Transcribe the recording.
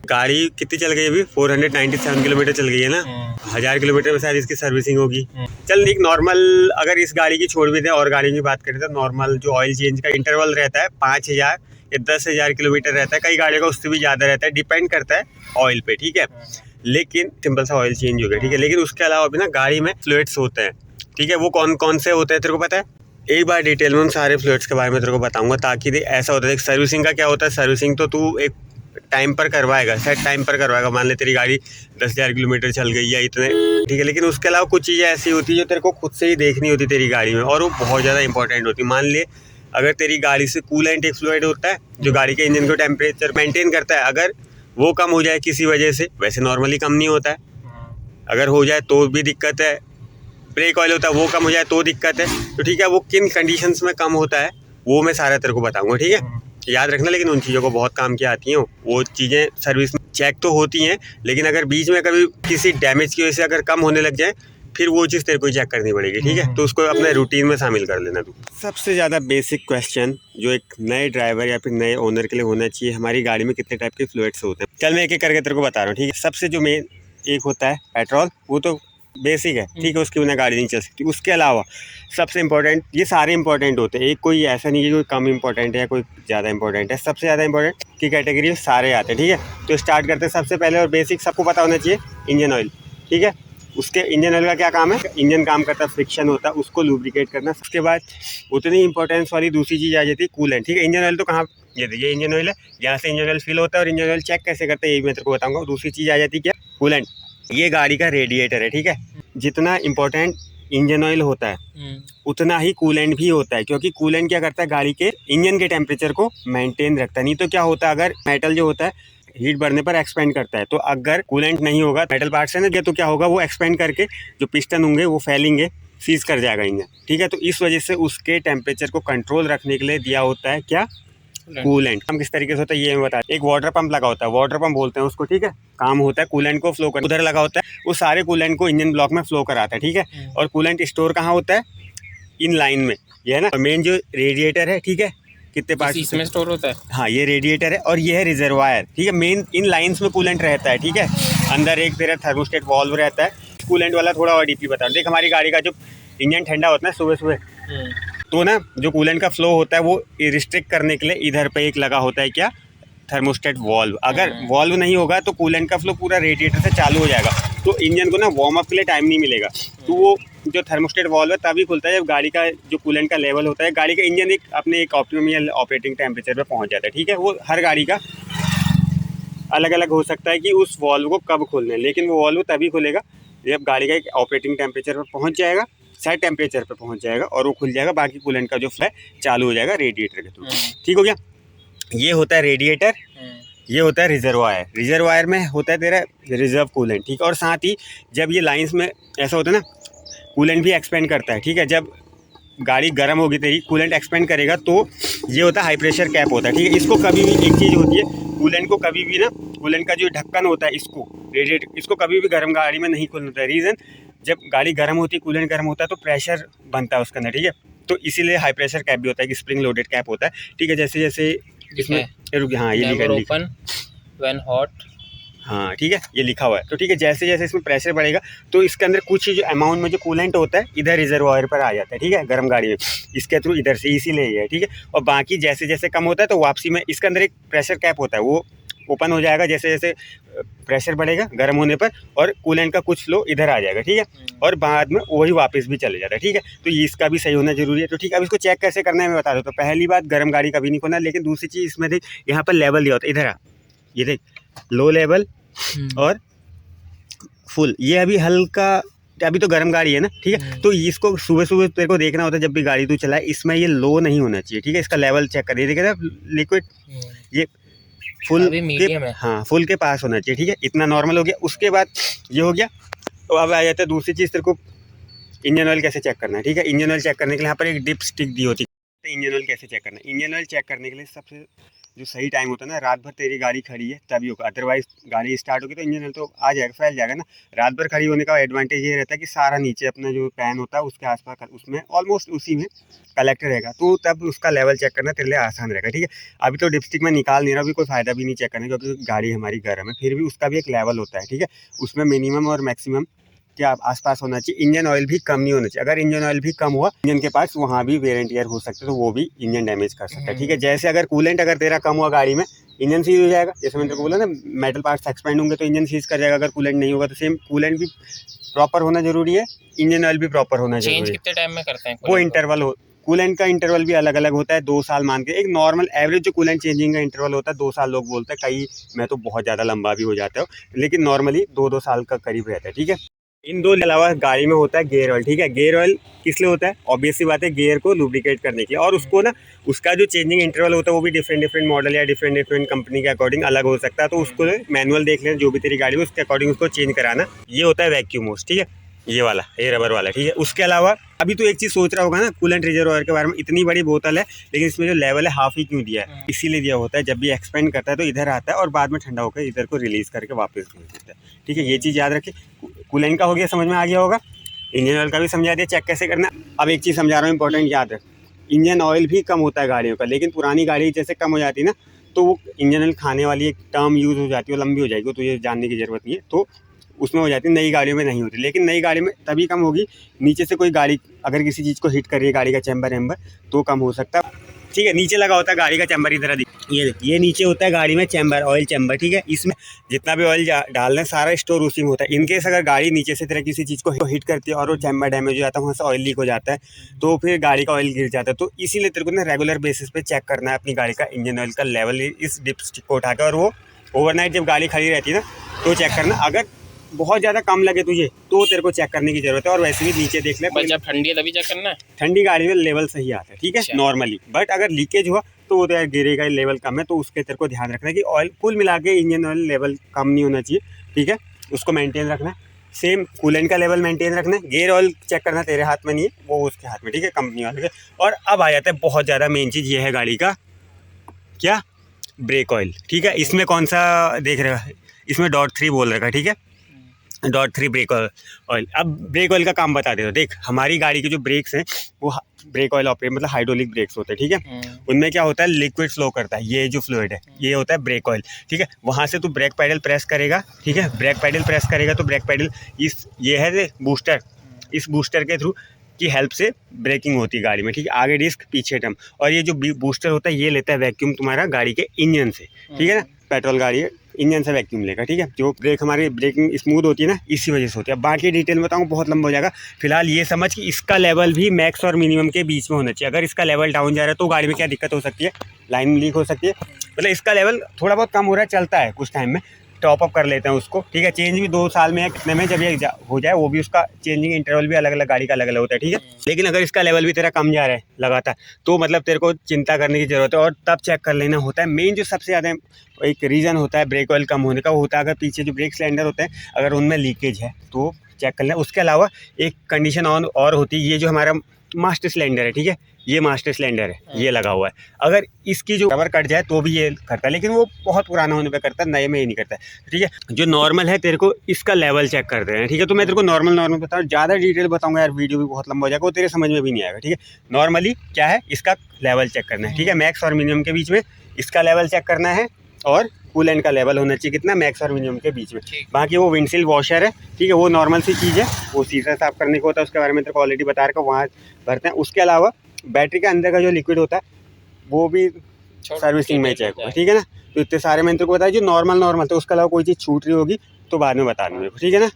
गाड़ी कितनी चल गई अभी? 497 किलोमीटर चल गई है ना। 1000 किलोमीटर में शायद इसकी सर्विसिंग होगी। चल एक नॉर्मल, अगर इस गाड़ी की छोड़ भी दे और गाड़ी की बात करें तो नॉर्मल जो ऑयल चेंज का इंटरवल रहता है 5000 या 10,000 किलोमीटर रहता है। कई गाड़ियों का उससे भी ज़्यादा रहता है, डिपेंड करता है ऑयल पे, ठीक है। लेकिन सिंपल सा ऑयल चेंज हो गया, ठीक है। लेकिन उसके अलावा भी ना गाड़ी में फ्लूइड्स होते हैं, ठीक है। वो कौन कौन से होते हैं तेरे को पता है? एक बार डिटेल में उन सारे फ्लूइड्स के बारे में तेरे को बताऊंगा, ताकि ऐसा होता है सर्विसिंग का क्या होता है। सर्विसिंग तो तू एक टाइम पर करवाएगा, सेट टाइम पर करवाएगा। मान ले तेरी गाड़ी 10,000 किलोमीटर चल गई या इतने, ठीक है। लेकिन उसके अलावा कुछ चीज़ें ऐसी होती है जो तेरे को खुद से ही देखनी होती है तेरी गाड़ी में, और वो बहुत ज़्यादा इंपॉर्टेंट होती है। मान ले अगर तेरी गाड़ी से कूलेंट एक फ्लूइड होता है जो गाड़ी के इंजन को टेम्परेचर मेंटेन करता है, अगर वो कम हो जाए किसी वजह से, वैसे नॉर्मली कम नहीं होता है, अगर हो जाए तो भी दिक्कत है। ब्रेक ऑयल होता है वो कम हो जाए तो दिक्कत है। तो ठीक है, वो किन कंडीशंस में कम होता है वो मैं सारा तेरे को बताऊंगा, ठीक है। याद रखना, लेकिन उन चीज़ों को बहुत काम की आती हैं वो चीज़ें। सर्विस में चेक तो होती हैं, लेकिन अगर बीच में कभी किसी डैमेज की वजह से अगर कम होने लग जाए, फिर वो चीज़ तेरे को चेक करनी पड़ेगी, ठीक है। तो उसको अपने रूटीन में शामिल कर लेना तू। सबसे ज़्यादा बेसिक क्वेश्चन जो एक नए ड्राइवर या फिर नए ओनर के लिए होना चाहिए, हमारी गाड़ी में कितने टाइप के फ्लूइड्स होते हैं। चल मैं एक एक करके तेरे को बता रहा हूँ, ठीक है। सबसे जो मेन एक होता है पेट्रोल, वो तो बेसिक है, ठीक है, उसके बिना गाड़ी नहीं चल सकती। उसके अलावा सबसे इंपॉर्टेंट, ये सारे इंपॉर्टेंट होते हैं, एक कोई ऐसा नहीं है कोई कम इंपॉर्टेंट है या कोई ज़्यादा इंपॉर्टेंट है। सबसे ज़्यादा इंपॉर्टेंट की कैटेगरी सारे आते हैं, ठीक है। तो स्टार्ट करते हैं सबसे पहले, और बेसिक सबको पता होना चाहिए, इंजन ऑयल, ठीक है। उसके इंजन ऑयल का क्या काम है? इंजन काम करता है, फ्रिक्शन होता है, उसको लुब्रिकेट करना। उसके बाद उतनी इंपॉर्टेंस वाली दूसरी चीज़ आ जाती है कूलेंट, ठीक है। इंजन ऑयल तो कहाँ, ये इंजन ऑयल है, यहाँ से इंजन ऑयल फिल होता है, और इंजन ऑयल चेक कैसे करते हैं ये मैं तेरे को बताऊँगा। दूसरी चीज़ आ जाती है क्या? कूलेंट। ये गाड़ी का रेडिएटर है, ठीक है। जितना इम्पोर्टेंट इंजन ऑयल होता है उतना ही कूलेंट भी होता है, क्योंकि कूलेंट क्या करता है? गाड़ी के इंजन के टेम्परेचर को मेंटेन रखता है। नहीं तो क्या होता है, अगर मेटल जो होता है हीट बढ़ने पर एक्सपेंड करता है, तो अगर कूलेंट नहीं होगा मेटल पार्ट से ना, तो क्या होगा, वो एक्सपेंड करके जो पिस्टन होंगे वो फैलेंगे, सीज कर जाएगा इंजन, ठीक है। तो इस वजह से उसके टेम्परेचर को कंट्रोल रखने के लिए दिया होता है क्या? कूलेंट। हम किस तरीके से होता है ये मैं बता। एक वाटर पंप लगा होता है, वाटर पंप बोलते हैं उसको, ठीक है। काम होता है कूलेंट को फ्लो कर, उधर लगा होता है, वो सारे कूलेंट को इंजन ब्लॉक में फ्लो कराता है, ठीक है। और कूलेंट स्टोर कहाँ होता है? इन लाइन में, ये है ना। मेन जो रेडिएटर है, ठीक है, कितने पार्ट्स इसमें स्टोर होता है? हाँ, ये रेडिएटर है, और ये है रिजर्वायर, ठीक है। मेन इन लाइंस में कूलेंट रहता है, ठीक है। अंदर एक तेरा थर्मोस्टेट वाल्व रहता है। कूलेंट वाला थोड़ा और डीपी बता देख। हमारी गाड़ी का जो इंजन ठंडा होता है सुबह सुबह, तो ना जो कूलेंट का फ्लो होता है वो रिस्ट्रिक्ट करने के लिए इधर पे एक लगा होता है क्या? Thermostat valve. अगर वाल्व नहीं होगा तो कूलेंट का फ्लो पूरा रेडिएटर से चालू हो जाएगा, तो इंजन को ना वार्म अप के लिए टाइम नहीं मिलेगा। तो वो जो थर्मोस्टेट वाल्व है तभी खुलता है जब गाड़ी का जो कूलेंट का लेवल होता है, गाड़ी का इंजन एक अपने एक ऑप्टिमम या ऑपरेटिंग टेम्परेचर पे पहुंच जाता है, ठीक है। वो हर गाड़ी का अलग अलग हो सकता है कि उस वाल्व को कब खोलना है, लेकिन वो वाल्व तभी खुलेगा जब गाड़ी का एक ऑपरेटिंग टेम्परेचर पर पहुंच जाएगा, सेट टेम्परेचर पे पहुंच जाएगा, और वो खुल जाएगा। बाकी कूलेंट का जो फ्लो चालू हो जाएगा रेडिएटर के थ्रू, ठीक हो गया। ये होता है रेडिएटर, ये होता है रिजर्वायर। रिजर्वायर में होता है तेरा रिजर्व कूलेंट, ठीक है। और साथ ही जब ये लाइंस में ऐसा होता है ना, कूलेंट भी एक्सपेंड करता है, ठीक है। जब गाड़ी गर्म होगी तेरी, कूलेंट एक्सपेंड करेगा, तो ये होता है हाई प्रेशर कैप होता है, ठीक है। इसको कभी भी एक चीज़ होती है, कूलेंट को कभी भी ना, कूलेंट का जो ढक्कन होता है इसको रेडिएटर, इसको कभी भी गर्म गाड़ी में नहीं खोलना होता है। रीज़न, जब गाड़ी गर्म होती है, कूलेंट गर्म होता है, तो प्रेशर बनता है उसके अंदर, ठीक है। तो इसीलिए हाई प्रेशर कैप भी होता है कि स्प्रिंग लोडेड कैप होता है, ठीक है। जैसे जैसे इसमें हाँ ये लिखा व्हेन हॉट, हाँ ठीक है, ये लिखा हुआ है। तो ठीक है, जैसे जैसे इसमें प्रेशर बढ़ेगा तो इसके अंदर कुछ जो अमाउंट में जो कूलेंट होता है इधर रिजर्वायर पर आ जाता है, ठीक है, गर्म गाड़ी में, इसके थ्रू इधर से इसीलिए है, ठीक है। और बाकी जैसे जैसे कम होता है तो वापसी में इसके अंदर एक प्रेशर कैप होता है, वो ओपन हो जाएगा जैसे जैसे प्रेशर बढ़ेगा गर्म होने पर, और कूलेंट का कुछ फ्लो इधर आ जाएगा, ठीक है। और बाद में वही वापस भी चले जाता है, ठीक है। तो ये इसका भी सही होना जरूरी है। तो ठीक है, अब इसको चेक कैसे करना है मैं बता देता हूँ। पहली बात, गर्म गाड़ी कभी नहीं खोलना। लेकिन दूसरी चीज़ इसमें देख, यहाँ पर लेवल दिया होता है, इधर आ, ये देख, लो लेवल और फुल। ये अभी हल्का, अभी तो गर्म गाड़ी है ना, ठीक है। तो इसको सुबह सुबह तेरे को देखना होता है जब भी गाड़ी तू चलाए, इसमें ये लो नहीं होना चाहिए, ठीक है। इसका लेवल चेक कर, ये देखा लिक्विड, ये फुल मीडियम है, हाँ फुल के पास होना चाहिए, ठीक है। इतना नॉर्मल हो गया। उसके बाद ये हो गया। तो अब आ जाता है दूसरी चीज़, तेरे को इंजन ऑयल कैसे चेक करना है, ठीक है। इंजन ऑयल चेक करने के लिए यहाँ पर एक डिप स्टिक दी होती है। इंजन ऑयल कैसे चेक करना है? इंजन ऑयल चेक करने के लिए सबसे जो सही टाइम होता है ना, रात भर तेरी गाड़ी खड़ी है तभी होगा, अदरवाइज गाड़ी स्टार्ट होगी तो इंजन ऑयल तो आ जाएगा, फैल जाएगा ना। रात भर खड़ी होने का एडवांटेज ये रहता है कि सारा नीचे अपना जो पैन होता है उसके आसपास उसमें ऑलमोस्ट उसी में कलेक्ट रहेगा, तो तब उसका लेवल चेक करना तेरे लिए आसान रहेगा, ठीक है। अभी तो डिपस्टिक में निकाल नहीं रहा, अभी कोई फायदा भी नहीं चेक करने, क्योंकि गाड़ी हमारी गर्म है, फिर भी उसका भी एक लेवल होता है, ठीक है। उसमें मिनिमम और मैक्सिमम क्या आसपास होना चाहिए, इंजन ऑयल भी कम नहीं होना चाहिए। अगर इंजन ऑयल भी कम हुआ इंजन के पास, वहाँ भी वेयर एंड टियर हो सकते हैं, तो वो भी इंजन डैमेज कर सकता है, ठीक है। जैसे अगर कूलेंट अगर तेरा कम हुआ गाड़ी में, इंजन सीज हो जाएगा, जैसे मैंने तो बोला ना मेटल पार्ट्स एक्सपेंड होंगे तो इंजन सीज कर जाएगा। अगर कूलेंट नहीं होगा तो सेम, कूलेंट भी प्रॉपर होना जरूरी है, इंजन ऑयल भी प्रॉपर होना जरूरी है। चेंज कितने टाइम में करते हैं वो इंटरवल हो, कूलेंट का इंटरवल भी अलग अलग होता है, 2 साल मान के एक नॉर्मल एवरेज जो कूलेंट चेंजिंग का इंटरवल होता है 2 साल लोग बोलते हैं, कई मैं तो बहुत ज़्यादा लंबा भी हो जाता है, लेकिन नॉर्मली 2-2 साल का करीब रहता है, ठीक है। इन दो के अलावा गाड़ी में होता है गियर ऑयल, ठीक है। गियर ऑयल किस लिए होता है, ऑब्वियस सी बात है गियर को लुब्रिकेट करने के लिए, और उसको ना उसका जो चेंजिंग इंटरवल होता है वो भी डिफरेंट मॉडल या डिफरेंट कंपनी के अकॉर्डिंग अलग हो सकता है, तो उसको मैनुअल देख लेना जो भी तेरी गाड़ी है उसके अकॉर्डिंग उसको चेंज कराना। ये होता है वैक्यूम होस, ठीक है, ये वाला, ये रबर वाला, ठीक है। उसके अलावा अभी तो एक चीज़ सोच रहा होगा ना कूलेंट रिजर्वायर के बारे में, इतनी बड़ी बोतल है लेकिन इसमें जो लेवल है हाफ ही क्यों दिया है, इसीलिए दिया होता है जब भी एक्सपेंड करता है तो इधर आता है और बाद में ठंडा होकर इधर को रिलीज करके वापस भेज देता है, ठीक है। ये चीज़ याद रखिए। कूलेंट का हो गया, समझ में आ गया होगा। इंजन ऑयल का भी समझा दिया चेक कैसे करना। अब एक चीज़ समझा रहा हूँ इंपॉर्टेंट, याद रख, इंजन ऑयल भी कम होता है गाड़ियों का, लेकिन पुरानी गाड़ी जैसे कम हो जाती है ना तो वो इंजन ऑयल खाने वाली एक टर्म यूज़ हो जाती है, वो लंबी हो जाएगी, तो ये जानने की ज़रूरत नहीं है, तो उसमें हो जाती है। नई गाड़ियों में नहीं होती, लेकिन नई गाड़ी में तभी कम होगी नीचे से कोई गाड़ी अगर किसी चीज़ को हिट कर रही है, गाड़ी का चैम्बर तो कम हो सकता है, ठीक है। नीचे लगा होता है गाड़ी का चैम्बर, इधर ये नीचे होता है गाड़ी में चैम्बर, ऑयल चैम्बर, ठीक है। इसमें जितना भी ऑयल डालना है सारा स्टोर उसी में होता है। इनकेस अगर गाड़ी नीचे से तरह किसी चीज़ को हिट करती है और वो चैम्बर डैमेज हो जाता है, वहाँ से ऑयल लीक हो जाता है, तो फिर गाड़ी का ऑयल गिर जाता है। तो इसीलिए तेरे को ना रेगुलर बेसिस पे चेक करना है अपनी गाड़ी का इंजन ऑयल का लेवल, इस डिपस्टिक को उठा के, और वो ओवरनाइट जब गाड़ी खड़ी रहती है ना तो चेक करना। अगर बहुत ज़्यादा कम लगे तुझे तो तेरे को चेक करने की जरूरत है, और वैसे भी नीचे देख ले, जब ठंडी है तभी चेक करना है। ठंडी गाड़ी में लेवल सही आता है, ठीक है, नॉर्मली। बट अगर लीकेज हुआ तो वो तो यार गिरेगा, लेवल कम है तो उसके तेरे को ध्यान रखना है कि ऑयल कुल मिला के इंजन ऑयल लेवल कम नहीं होना चाहिए, ठीक है, उसको मेंटेन रखना है। सेम कूलेंट का लेवल मेंटेन रखना है। गियर ऑयल चेक करना तेरे हाथ में नहीं है, वो उसके हाथ में, ठीक है, कंपनी वाले के। और अब आ जाता है बहुत ज़्यादा मेन चीज़, ये है गाड़ी का क्या, ब्रेक ऑयल, ठीक है। इसमें कौन सा देख रहे हो, इसमें .3 बोल रखा है, ठीक है, .3 ब्रेक ऑयल। अब ब्रेक ऑयल का काम बता देता हूँ। देख, हमारी गाड़ी के जो ब्रेक्स हैं वो ब्रेक ऑयल ऑपरेट मतलब हाइड्रोलिक ब्रेक्स होते हैं, ठीक है। उनमें क्या होता है, लिक्विड फ्लो करता है, ये जो फ्लूइड है ये होता है ब्रेक ऑयल, ठीक है। वहाँ से तू ब्रेक पैडल प्रेस करेगा, ठीक है, ब्रेक पैडल प्रेस करेगा तो ब्रेक पैडल ये है बूस्टर, इस बूस्टर के थ्रू की हेल्प से ब्रेकिंग होती है गाड़ी में, ठीक है। आगे डिस्क पीछे टर्म, और ये जो बूस्टर होता है ये लेता है वैक्यूम तुम्हारा गाड़ी के इंजन से, ठीक है ना। पेट्रोल गाड़ी है, इंजन से वैक्यूम लेगा, ठीक है। जो ब्रेक हमारी ब्रेकिंग स्मूथ होती है ना, इसी वजह से होती है। बाकी डिटेल में बताऊँ बहुत लंबा हो जाएगा, फिलहाल ये समझ कि इसका लेवल भी मैक्स और मिनिमम के बीच में होना चाहिए। अगर इसका लेवल डाउन जा रहा है तो गाड़ी में क्या दिक्कत हो सकती है, लाइन लीक हो सकती है, मतलब इसका लेवल थोड़ा बहुत कम हो रहा है, चलता है कुछ टाइम में, टॉप अप कर लेते हैं उसको, ठीक है। चेंज भी 2 साल में या कितने में जब ये हो जाए, वो भी उसका चेंजिंग इंटरवल भी अलग अलग गाड़ी का अलग अलग होता है, ठीक है। लेकिन अगर इसका लेवल भी तेरा कम जा रहा है लगातार, तो मतलब तेरे को चिंता करने की जरूरत है, और तब चेक कर लेना होता है। मेन जो सबसे ज़्यादा एक रीज़न होता है ब्रेक ऑयल कम होने का, वो होता है अगर पीछे जो ब्रेक सिलेंडर होते हैं अगर उनमें लीकेज है तो चेक कर लेना। उसके अलावा एक कंडीशन और होती है, ये जो हमारा मास्टर सिलेंडर है, ठीक है, ये मास्टर सिलेंडर है, ये लगा हुआ है, अगर इसकी जो रबर कट जाए तो भी ये करता है, लेकिन वो बहुत पुराना होने पे करता है, नए में ही नहीं करता है, ठीक है। जो नॉर्मल है तेरे को इसका लेवल चेक कर देना है, ठीक है। तो मैं तेरे को नॉर्मल बताऊँ, ज़्यादा डिटेल बताऊँगा यार वीडियो भी बहुत लंबा हो जाएगा, वो तेरे समझ में भी नहीं आएगा, ठीक है। नॉर्मली क्या है, इसका लेवल चेक करना है, ठीक है, मैक्स और मिनिमम के बीच में इसका लेवल चेक करना है, और कूलेंट का लेवल होना चाहिए कितना, मैक्स और मिनिमम के बीच में। बाकी वो विंडशील्ड वॉशर है, ठीक है, वो नॉर्मल सी चीज़ है, वो शीशा साफ करने को होता है, उसके बारे में तेरे को ऑलरेडी बता रखा, वहाँ भरते हैं। उसके अलावा बैटरी के अंदर का जो लिक्विड होता है वो भी सर्विसिंग में चेक होगा, ठीक है ना। तो इतने सारे मैंने तेरे को बताया जो नॉर्मल तो उसके अलावा कोई चीज़ छूट रही होगी तो बाद में बता दूँगा, ठीक है ना।